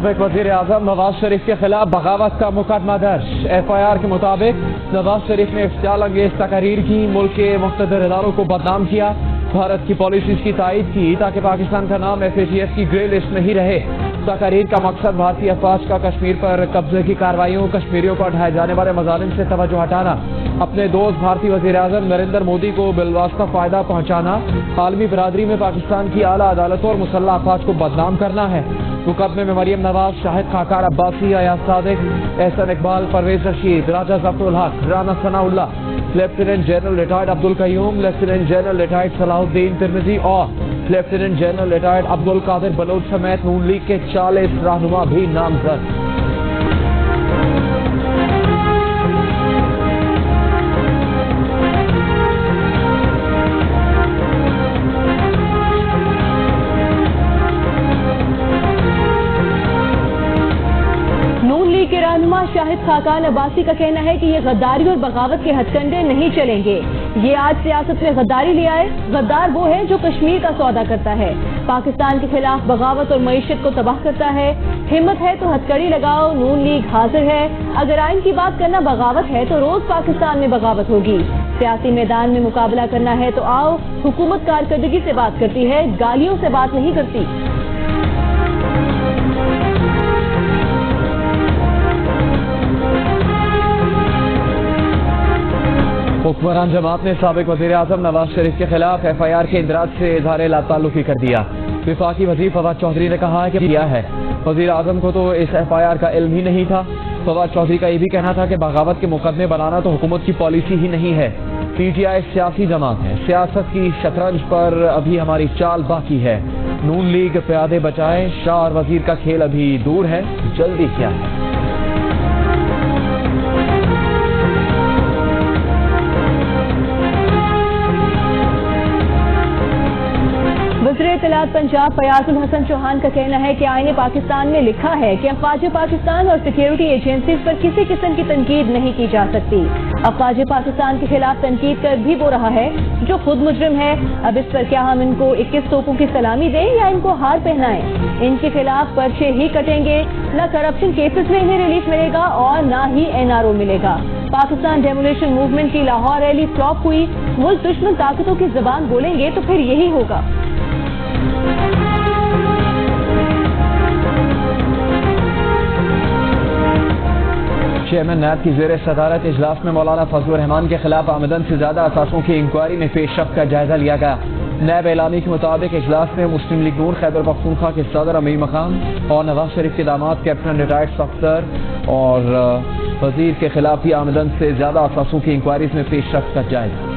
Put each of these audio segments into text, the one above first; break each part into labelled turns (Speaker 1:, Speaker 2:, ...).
Speaker 1: साबिक वजीर आजम नवाज शरीफ के खिलाफ बगावत का मुकदमा दर्ज। FIR के मुताबिक नवाज शरीफ ने इफ्तियाल अंगेज तकारीर की, मुल्क के मुख्तदर इदारों को बदनाम किया, भारत की पॉलिसीज की तायद की ताकि पाकिस्तान का नाम FATF की ग्रे लिस्ट में ही रहे। तकारीर का मकसद भारतीय अफवाज का कश्मीर पर कब्जे की कार्रवाइयों, कश्मीरियों पर उठाए जाने वाले मजालिम से तवज्जो हटाना, अपने दोस्त भारतीय वजीर आजम नरेंद्र मोदी को बिलवास्ता फायदा पहुंचाना, आलमी बरादरी में पाकिस्तान की आला अदालतों और मुसल्लह अफवाज को बदनाम करना है। मुकदमे में Maryam Nawaz, Shahid खाकार Abbasi, Ayaz Sadiq, Ehsan Iqbal, Parvez Rashid, Raja Zafarul Haq, Rana Sanaullah, lieutenant general retired Abdul Qayyum, lieutenant general retired Salahuddin Tirmizi और lieutenant general retired Abdul Qadir Baloch समेत नून लीग के 40 रहनुमा भी नामजद।
Speaker 2: के रहनुमा शाहिद खाकान अब्बासी का कहना है कि ये गद्दारी और बगावत के हथकंडे नहीं चलेंगे। ये आज सियासत में गद्दारी ले आए। गद्दार वो है जो कश्मीर का सौदा करता है, पाकिस्तान के खिलाफ बगावत और मईशत को तबाह करता है। हिम्मत है तो हथकड़ी लगाओ, नून लीग हाजिर है। अगर आइन की बात करना बगावत है तो रोज पाकिस्तान में बगावत होगी। सियासी मैदान में मुकाबला करना है तो आओ। हुकूमत कारकर्दगी से बात करती है, गालियों से बात नहीं करती।
Speaker 1: हुक्मरान जमात ने साबिक वजीर आजम नवाज शरीफ के खिलाफ FIR के इंदराज से इजहार लाताल्लुकी कर दिया। विफाकी वजीर फवाद चौधरी ने कहा कि किया है, वजीर आजम को तो इस FIR का इल्म ही नहीं था। फवाद चौधरी का यह भी कहना था कि बगावत के मुकदमे बनाना तो हुकूमत की पॉलिसी ही नहीं है। PTI सियासी जमात है, सियासत की शतरंज पर अभी हमारी चाल बाकी है। नून लीग प्यादे बचाए, शाह और वजीर का खेल अभी दूर है, जल्दी क्या है।
Speaker 2: वज़ीर इत्तलात पंजाब फयाजुल हसन चौहान का कहना है कि आईने पाकिस्तान में लिखा है कि अफवाज पाकिस्तान और सिक्योरिटी एजेंसीज पर किसी किस्म की तनकीद नहीं की जा सकती। अफवाज पाकिस्तान के खिलाफ तनकीद कर भी वो रहा है जो खुद मुजरिम है। अब इस पर क्या हम इनको 21 तोपों की सलामी दें या इनको हार पहनाएं? इनके खिलाफ पर्चे ही कटेंगे। न करप्शन केसेस में इन्हें रिलीफ मिलेगा और न ही NRO मिलेगा। पाकिस्तान डेमोलेशन मूवमेंट की लाहौर रैली फ्लॉप हुई। मुल्क दुश्मन ताकतों की जुबान बोलेंगे तो फिर यही होगा।
Speaker 1: चेयरमैन नैब की ज़ेर सदारत इजलास में मौलाना फजलुर रहमान के खिलाफ आमदन से ज्यादा असासों की इंक्वायरी में पेशरफ्त का जायजा लिया गया। नैब एलानी के मुताबिक इजलास में मुस्लिम लीग नून खैबर पख्तूनख्वा के सदर अमीर मकाम और नवाज शरीफ के दामाद कैप्टन रिटायर्ड सफ्तर और वजीर के खिलाफ भी आमदन से ज्यादा असासों की इंक्वायरीज में पेशरफ्त का जायजा।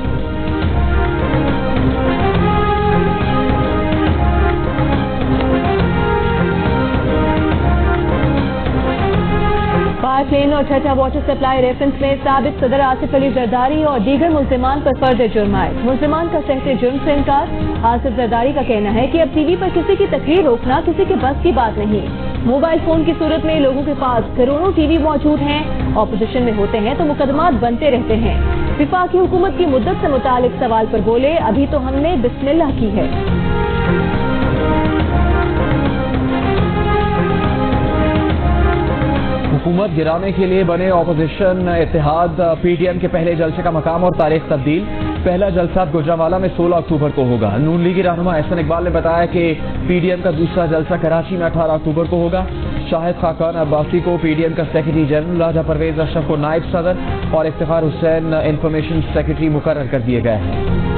Speaker 2: पाइपलाइन और छठा वाटर सप्लाई रेफरेंस में साबिक सदर आसिफ अली जरदारी और दीगर मुल्जिमान पर फर्द जुर्म आए। मुल्जिमान का सहते जुर्म से इनकार। आसिफ जरदारी का कहना है कि अब TV पर किसी की तकरीर रोकना किसी के बस की बात नहीं। मोबाइल फोन की सूरत में लोगों के पास करोड़ों TV मौजूद हैं। ऑपोजिशन में होते हैं तो मुकदमात बनते रहते हैं। विफाकी हुकूमत की मुद्दत से मुतालिक सवाल पर बोले, अभी तो हमने बिस्मिल्लाह की है।
Speaker 1: हुकूमत गिराने के लिए बने ऑपोजिशन इत्तेहाद PTM के पहले जलसे का मकाम और तारीख तब्दील। पहला जलसा गुजरांवाला में 16 अक्टूबर को होगा। नून लीगी रहनुमा एहसन इकबाल ने बताया कि PTM का दूसरा जलसा कराची में 18 अक्टूबर को होगा। शाहिद खाकान अब्बासी को PTM का सेक्रेटरी जनरल, राजा परवेज अशरफ को नायब सदर और इफ्तिखार हुसैन इंफॉर्मेशन सेक्रेटरी मुकर्रर कर दिए गए हैं।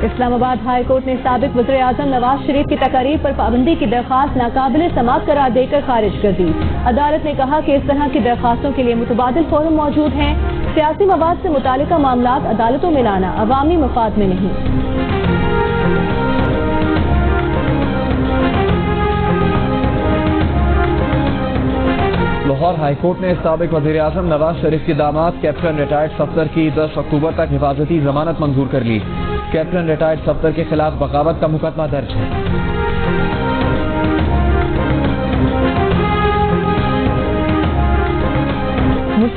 Speaker 2: इस्लामाबाद हाई कोर्ट ने साबिक वज़ीर आज़म नवाज शरीफ की तकारीर पर पाबंदी की दरख्वास्त नाकाबिल समाअत करार देकर खारिज कर दी। अदालत ने कहा कि इस तरह की दरख्वास्तों के लिए मुतबादिल फोरम मौजूद हैं। सियासी मवाद से मुतालिका मामलात अदालतों में लाना अवामी मफाद में नहीं।
Speaker 1: लाहौर हाईकोर्ट ने साबिक वज़ीर आज़म नवाज शरीफ के दामाद कैप्टन रिटायर्ड सफ्तर की 10 अक्टूबर तक हिफाजती जमानत मंजूर कर ली। कैप्टन रिटायर्ड सफ्तर के खिलाफ बगावत का मुकदमा दर्ज है।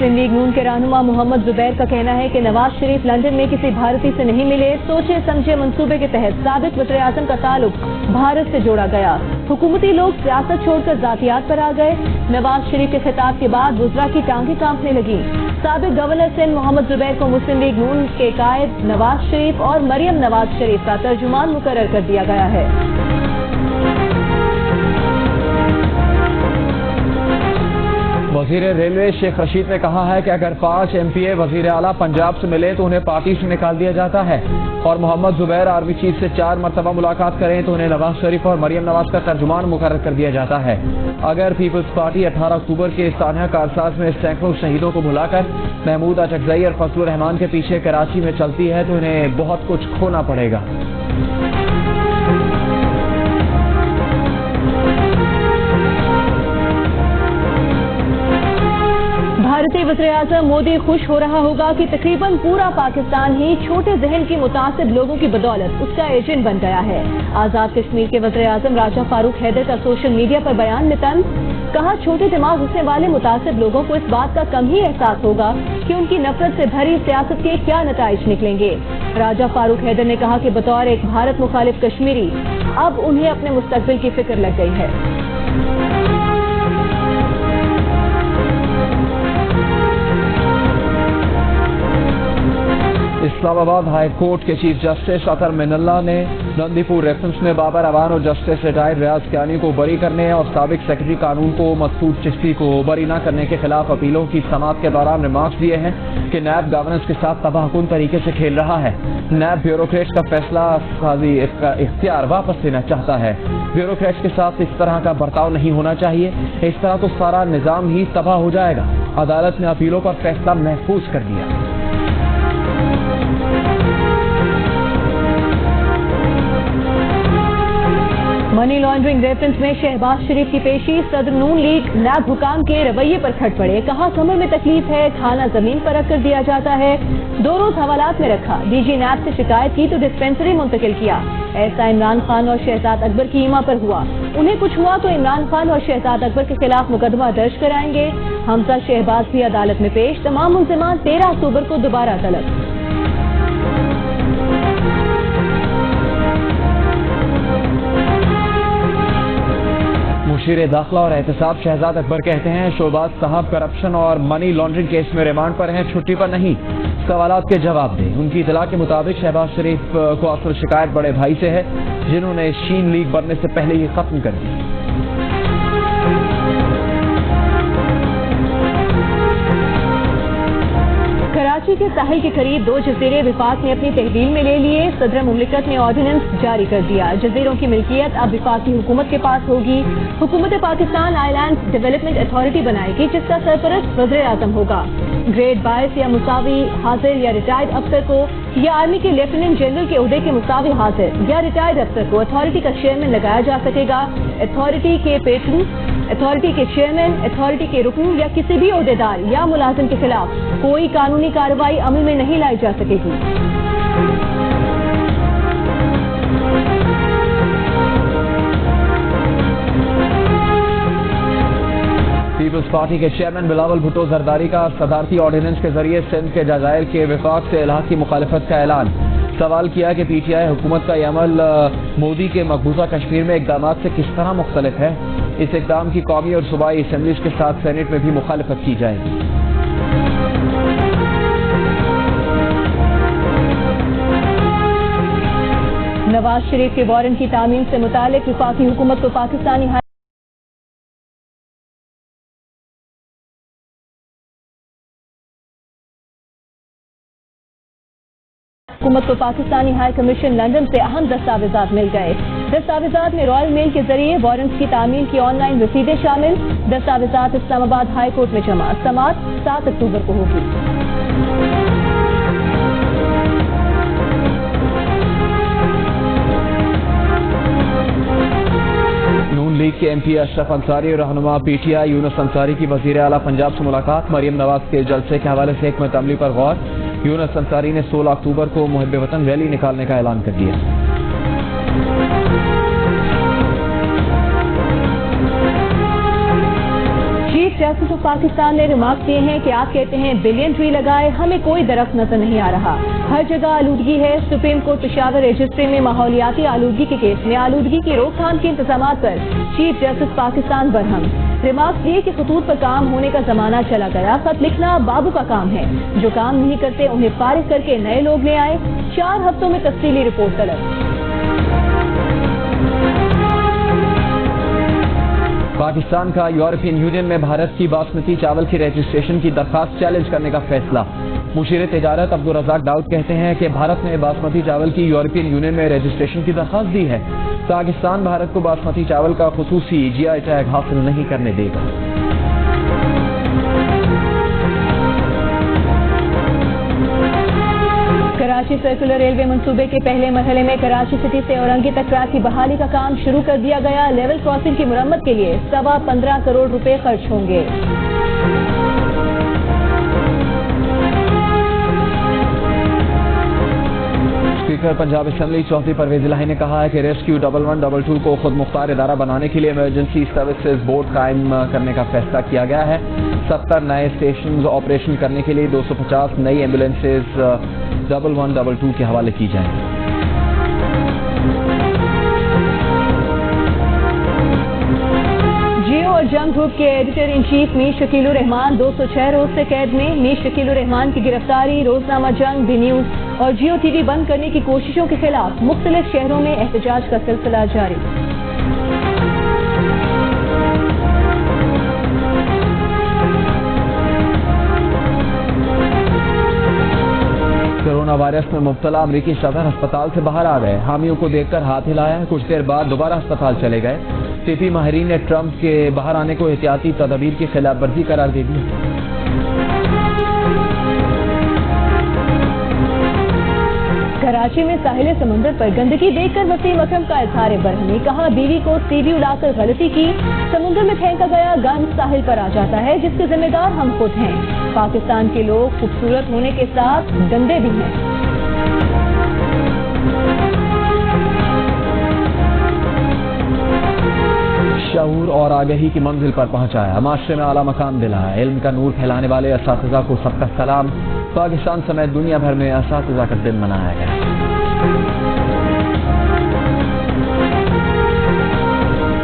Speaker 2: मुस्लिम लीग नून के रहनुमा मोहम्मद जुबैर का कहना है कि नवाज शरीफ लंदन में किसी भारतीय से नहीं मिले। सोचे समझे मंसूबे के तहत साबिक वज़ीर आज़म का ताल्लुक भारत से जोड़ा गया। हुकूमती लोग सियासत छोड़कर जातियात पर आ गए। नवाज शरीफ के खिताब के बाद वुज़रा की टांगें कांपने लगी। साबिक गवर्नर सिंध मोहम्मद जुबैर को मुस्लिम लीग नून के कायद नवाज शरीफ और मरियम नवाज शरीफ का तर्जुमान मुकर्रर कर दिया गया है।
Speaker 1: वजीर रेलवे शेख रशीद ने कहा है कि अगर 5 MPA वजीर आला पंजाब से मिले तो उन्हें पार्टी से निकाल दिया जाता है, और मोहम्मद जुबैर आर्मी चीफ से 4 मरतबा मुलाकात करें तो उन्हें नवाज शरीफ और मरियम नवाज का तर्जुमान मुकर्रर कर दिया जाता है। अगर पीपल्स पार्टी 18 अक्टूबर के सानिया कारसाज में सैकड़ों शहीदों को भुलाकर महमूद अचकजई और फजलुर रहमान के पीछे कराची में चलती है तो उन्हें बहुत कुछ खोना पड़ेगा।
Speaker 2: भारतीय वज़ीर-ए-आज़म मोदी खुश हो रहा होगा कि तकरीबन पूरा पाकिस्तान ही छोटे जहन की मुतासिब लोगों की बदौलत उसका एजेंट बन गया है। आजाद कश्मीर के वज़ीर-ए-आज़म राजा फारूक हैदर का सोशल मीडिया पर बयान में तंज, कहा छोटे दिमाग रखने वाले मुतासिब लोगों को इस बात का कम ही एहसास होगा कि उनकी नफरत से भरी सियासत के क्या नताइज निकलेंगे। राजा फारूक हैदर ने कहा कि बतौर एक भारत मुखालिफ कश्मीरी अब उन्हें अपने मुस्तकबिल की फिक्र लग गई है।
Speaker 1: इस्लामाबाद हाई कोर्ट के चीफ जस्टिस अतर मिनल्ला ने नंदीपुर रेफरेंस में बाबर अवान और जस्टिस रिटायर्ड रियाज कियानी को बरी करने और साबिक सेक्रेटरी कानून को मकसूद चिश्ती को बरी न करने के खिलाफ अपीलों की समाअत के दौरान रिमार्क्स दिए हैं कि नैब गवर्नेंस के साथ तबाहकुन तरीके से खेल रहा है। नैब ब्यूरोक्रेट्स का फैसला साजी इख्तियार वापस लेना चाहता है। ब्यूरोक्रेट्स के साथ इस तरह का बर्ताव नहीं होना चाहिए, इस तरह तो सारा निजाम ही तबाह हो जाएगा। अदालत ने अपीलों पर फैसला महफूज कर दिया।
Speaker 2: मनी लॉन्ड्रिंग रेफरेंस में शहबाज शरीफ की पेशी, सदर नून लीग नैब हुकाम के रवैये पर खट पड़े। कहा कमर में तकलीफ है, खाना जमीन पर रख कर दिया जाता है। 2 रोज हवालात में रखा, डीजी नैब से शिकायत की तो डिस्पेंसरी मुंतकिल किया। ऐसा इमरान खान और शहजाद अकबर की ईमा पर हुआ। उन्हें कुछ हुआ तो इमरान खान और शहजाद अकबर के खिलाफ मुकदमा दर्ज कराएंगे। हमजा शहबाज भी अदालत में पेश, तमाम मुल्जिमान 13 अक्टूबर को दोबारा तलब।
Speaker 1: मुशीर दाखिला और एहतसाब शहजाद अकबर कहते हैं शहबाज साहब करप्शन और मनी लॉन्ड्रिंग केस में रिमांड पर हैं, छुट्टी पर नहीं। सवालात के जवाब दें। उनकी इतला के मुताबिक शहबाज शरीफ को असल शिकायत बड़े भाई से है, जिन्होंने शीन लीग बनने से पहले ही खत्म कर दी।
Speaker 2: कराची के साहिल के करीब 2 जजीरे विफाक ने अपनी तहवील में ले लिए। सदर मुमलिकत ने ऑर्डिनेंस जारी कर दिया। जजीरों की मिल्कियत अब विफाकी हुकूमत के पास होगी। हुकूमत पाकिस्तान आइलैंड डेवलपमेंट अथॉरिटी बनाएगी, जिसका सरपरस्त वज़ीर आज़म होगा। ग्रेड 22 या मुसावी हाजिर या रिटायर्ड अफसर को या आर्मी के लेफ्टिनेंट जनरल के ओहदे के मुसावी हाजिर या रिटायर्ड अफसर को अथॉरिटी का चेयरमैन लगाया जा सकेगा। अथॉरिटी के पेट्रन, अथॉरिटी के चेयरमैन, अथॉरिटी के रुकन या किसी भी ओहदेदार या मुलाजिम के खिलाफ कोई कानूनी कार्रवाई अमल में नहीं लाई जा सकेगी।
Speaker 1: पीपल्स पार्टी के चेयरमैन बिलावल भुट्टो जरदारी का सदारती ऑर्डिनेंस के जरिए सिंध के जजायर के विफाक से इलाहा की मुखालफत का ऐलान। सवाल किया कि पीटीआई हुकूमत का यह अमल मोदी के मकबूजा कश्मीर में इकदाम से किस तरह मुख्तलिफ है। इस इकदाम की कौमी और सूबाई असेंबलीज के साथ सेनेट में भी मुखालफत की जाएगी।
Speaker 2: नवाज शरीफ के वारंट की तामील से मुतालिक वफाकी हुकूमत को पाकिस्तानी हाई कमीशन लंदन से अहम दस्तावेजात मिल गए। दस्तावेजात में रॉयल मेल के जरिए वारंट्स की तामील की ऑनलाइन रसीदें शामिल। दस्तावेजात इस्लामाबाद हाई कोर्ट में जमा। समाअत 7 अक्टूबर को होगी।
Speaker 1: नून लीग के MP अशरफ अंसारी और रहनुमा PTI यूनुस अंसारी की वजीर आला पंजाब से मुलाकात। मरियम नवाज के जलसे के हवाले से हिकमत अमली पर गौर। यूनुस अंसारी ने 16 अक्टूबर को मुहिब वतन रैली निकालने का ऐलान कर दिया।
Speaker 2: चीफ जस्टिस ऑफ पाकिस्तान ने रिमार्क दिए हैं कि आप कहते हैं बिलियन ट्री लगाए, हमें कोई दरख्त नजर नहीं आ रहा, हर जगह आलूदगी है। सुप्रीम कोर्ट पेशावर रजिस्ट्री में माहौलियाती आलूदगी के केस में आलूदगी की रोकथाम के इंतजाम पर chief justice Pakistan Barham. Remark दिए कि खतूत पर काम होने का जमाना चला गया, खत लिखना बाबू का काम है, जो काम नहीं करते उन्हें फारिग करके नए लोग ले आए। 4 हफ्तों में तफसीली रिपोर्ट तलब।
Speaker 1: पाकिस्तान का यूरोपियन यूनियन में भारत की बासमती चावल की रजिस्ट्रेशन की दरखास्त चैलेंज करने का फैसला। मुशीर तिजारत अब्दुल रज़ाक दाऊद कहते हैं कि भारत ने बासमती चावल की यूरोपियन यूनियन में रजिस्ट्रेशन की दरखास्त दी है। पाकिस्तान भारत को बासमती चावल का खुसूसी GI टैग हासिल नहीं करने देगा।
Speaker 2: कराची सर्कुलर रेलवे मंसूबे के पहले मरहले में कराची सिटी से औरंगी तक ट्रैक की बहाली का काम शुरू कर दिया गया। लेवल क्रॉसिंग की मुरम्मत के लिए 15.25 करोड़ रुपए खर्च होंगे।
Speaker 1: स्पीकर पंजाब असेंबली चौधरी परवेज इलाही ने कहा है कि रेस्क्यू 1112 को खुद मुख्तार इदारा बनाने के लिए इमरजेंसी सर्विसेज बोर्ड कायम करने का फैसला किया गया है। 70 नए स्टेशन ऑपरेशन करने के लिए 250 नई एम्बुलेंसेज 1112 के हवाले की जाएंगी।
Speaker 2: जियो और जंग ग्रुप के editor in chief Mir Shakilur Rahman 206 रोज से कैद में। मीर शकीलुर रहमान की गिरफ्तारी, रोजनामा जंग, बी न्यूज और जियो टीवी बंद करने की कोशिशों के खिलाफ मुख्तलिफ शहरों में एहतजाज का सिलसिला जारी।
Speaker 1: कोरोना वायरस में मुब्तला अमरीकी सदर अस्पताल से बाहर आ गए। हामियों को देखकर हाथ हिलाया, कुछ देर बाद दोबारा अस्पताल चले गए। टीपी माहिरीन ने ट्रंप के बाहर आने को एहतियाती तदबीर की खिलाफ वर्जी करार दे दी।
Speaker 2: कराची में साहिल समुंदर पर गंदगी देखकर वसीम अकरम का इजहार बरहमी। कहा बीवी को सीवी उड़ाकर गलती की, समुद्र में फेंका गया गंद साहिल पर आ जाता है, जिसके जिम्मेदार हम खुद हैं। पाकिस्तान के लोग खूबसूरत होने के साथ गंदे भी हैं।
Speaker 1: शऊर और आगही की मंजिल पर पहुंचाया, माशरे में आला मकाम दिलाया, इल्म का नूर फैलाने वाले असातिज़ा को सबका सलाम। पाकिस्तान समेत दुनिया भर में असातिज़ा का दिन मनाया गया।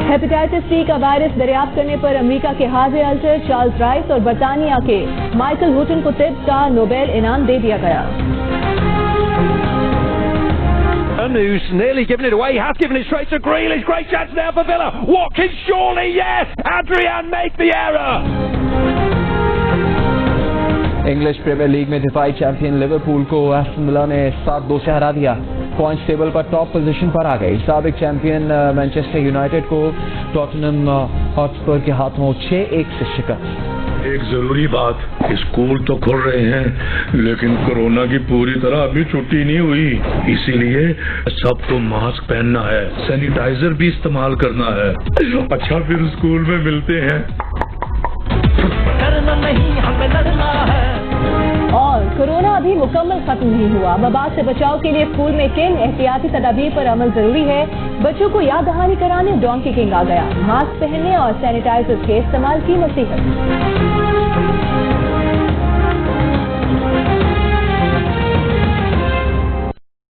Speaker 2: हेपेटाइटिस C का वायरस दरियाफ्त करने पर अमेरिका के हार्वे अल्टर, चार्ल्स राइस और बर्तानिया के माइकल हुटन को तिब का नोबेल इनाम दे दिया गया।
Speaker 3: Who's nearly given it away, he has given it straight to Grealish, great chance now for Villa, Watkins surely, yes, Adrian make the error.
Speaker 1: English Premier League में दिफाई champion Liverpool को Aston Villa ने 7-2 से हरा दिया। Points table पर top position पर आ गई। साबिक चैंपियन मैनचेस्टर यूनाइटेड को टॉटनहम हॉटस्पर के हाथों 6-1 से शिकस्त।
Speaker 4: एक जरूरी बात, स्कूल तो खुल रहे हैं लेकिन कोरोना की पूरी तरह अभी छुट्टी नहीं हुई, इसीलिए सबको मास्क पहनना है, सैनिटाइजर भी इस्तेमाल करना है। अच्छा फिर स्कूल में मिलते हैं।
Speaker 3: डरना नहीं, हमें लड़ना है।
Speaker 2: और कोरोना अभी मुकम्मल खत्म नहीं हुआ। वबा से बचाव के लिए स्कूल में किन एहतियाती तदाबीर पर अमल जरूरी है, बच्चों को याद दहानी कराने डोंकी किंग आ गया। मास्क पहनने और सैनिटाइजर के इस्तेमाल की नसीहत।